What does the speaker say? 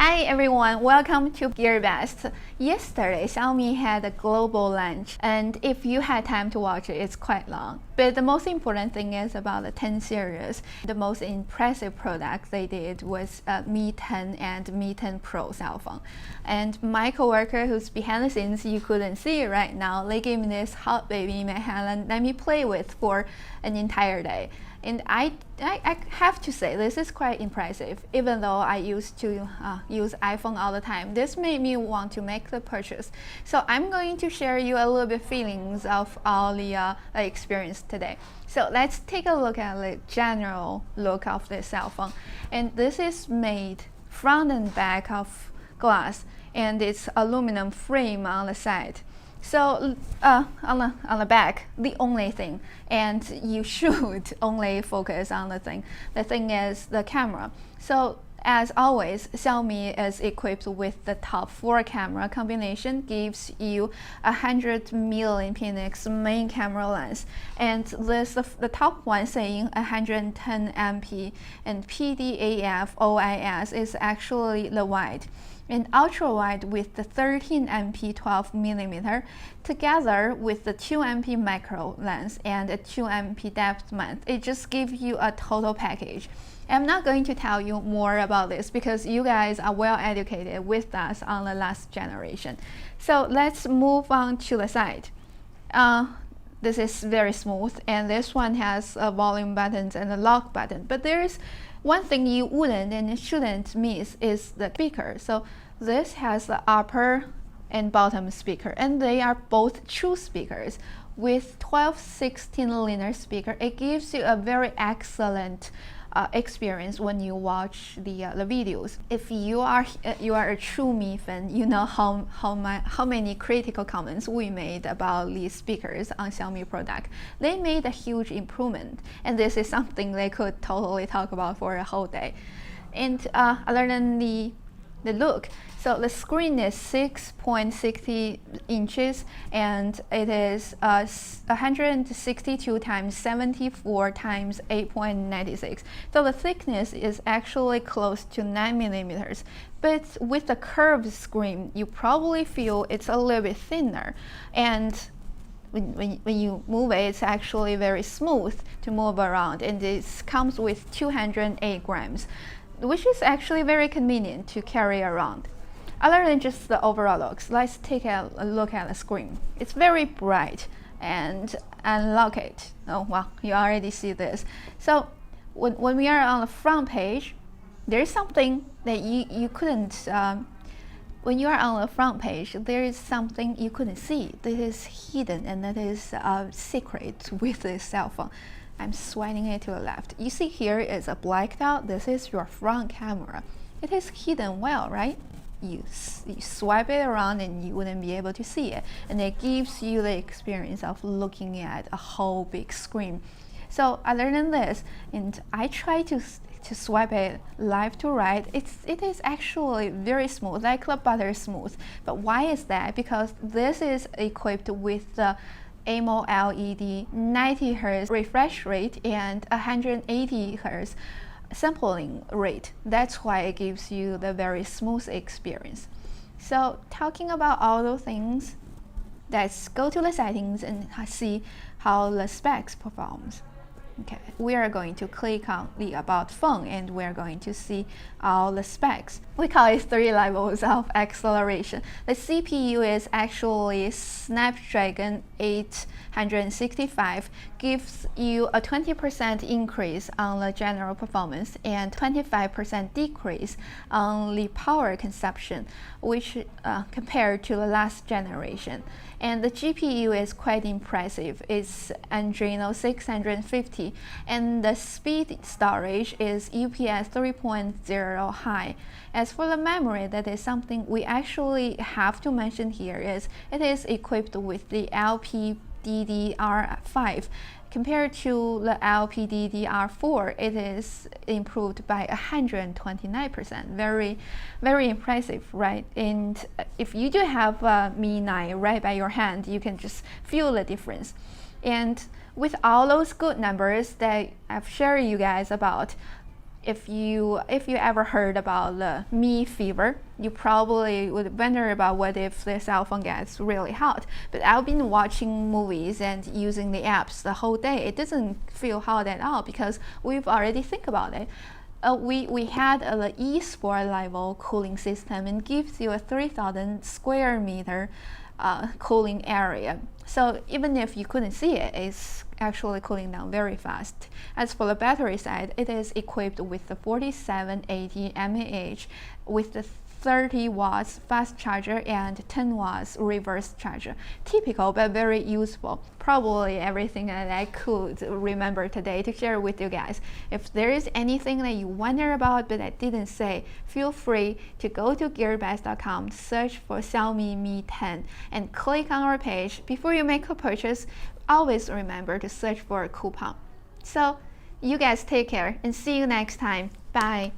Hi everyone, welcome to GearBest. Yesterday, Xiaomi had a global launch, and if you had time to watch it, it's quite long. But the most important thing is about the 10 series. The most impressive product they did was Mi 10 and Mi 10 Pro cell phone. And my coworker who's behind the scenes, you couldn't see it right now, they gave me this hot baby in my hand and let me play with for an entire day. And I have to say, this is quite impressive. Even though I used to use iPhone all the time, this made me want to make the purchase. So I'm going to share you a little bit feelings of all the experience today. So let's take a look at the general look of this cell phone. And this is made front and back of glass, and it's aluminum frame on the side. So on the back, the only thing, and you should only focus on the thing. The thing is the camera. So as always, Xiaomi is equipped with the top 4 camera combination, gives you 100 million pixels main camera lens, and the top one saying 110 MP, and PDAF OIS is actually the wide. And ultra wide with the 13 MP 12mm together with the 2 MP macro lens and a 2 MP depth length. It just gives you a total package. I'm not going to tell you more about this because you guys are well educated with us on the last generation. So let's move on to the side. This is very smooth, and this one has a volume buttons and a lock button. But there's one thing you wouldn't and shouldn't miss is the speaker. So this has the upper and bottom speaker, and they are both true speakers with 12/16 linear speaker. It gives you a very excellent experience when you watch the videos. If you are a true Mi fan, you know how many critical comments we made about these speakers on Xiaomi product. They made a huge improvement, and this is something they could totally talk about for a whole day. And other than the look, so the screen is 6.60 inches, and it is 162 times 74 times 8.96. So the thickness is actually close to 9mm. But with the curved screen, you probably feel it's a little bit thinner, and when you move it, it's actually very smooth to move around, and it comes with 208 grams, which is actually very convenient to carry around. Other than just the overall looks, let's take a look at the screen. It's very bright, and unlock it. Oh well, you already see this. So when we are on the front page, there's something that you couldn't, when you are on the front page, there is something you couldn't see. This is hidden, and that is secret with this cell phone. I'm swiping it to the left. You see here is a blacked out. This is your front camera. It is hidden well, right? You swipe it around and you wouldn't be able to see it. And it gives you the experience of looking at a whole big screen. So other than this, and I try to swipe it left to right, it is actually very smooth, like the butter smooth. But why is that? Because this is equipped with the AMOLED 90 Hz refresh rate and 180 Hz sampling rate. That's why it gives you the very smooth experience. So talking about all those things, let's go to the settings and see how the specs performs. Okay, we are going to click on the About phone, and we're going to see all the specs. We call it 3 levels of acceleration. The CPU is actually Snapdragon 865, gives you a 20% increase on the general performance and 25% decrease on the power consumption, which compared to the last generation. And the GPU is quite impressive. It's Adreno 650, and the speed storage is UPS 3.0 high. As for the memory, that is something we actually have to mention here, is it is equipped with the LPDDR5. Compared to the LPDDR4, it is improved by 129%. Very, very impressive, right? And if you do have Mi 9 right by your hand, you can just feel the difference. And with all those good numbers that I've shared you guys about, if you ever heard about the Mi fever, you probably would wonder about what if the cell phone gets really hot. But I've been watching movies and using the apps the whole day. It doesn't feel hot at all because we've already think about it. We had the eSport level cooling system and gives you a 3,000 square meter cooling area. So even if you couldn't see it, it's actually cooling down very fast. As for the battery side, it is equipped with the 4780 mAh with the 30 watts fast charger and 10 watts reverse charger. Typical but very useful. Probably everything that I could remember today to share with you guys. If there is anything that you wonder about but I didn't say, feel free to go to gearbest.com, search for Xiaomi Mi 10 and click on our page. Before you make a purchase, always remember to search for a coupon. So you guys take care and see you next time. Bye.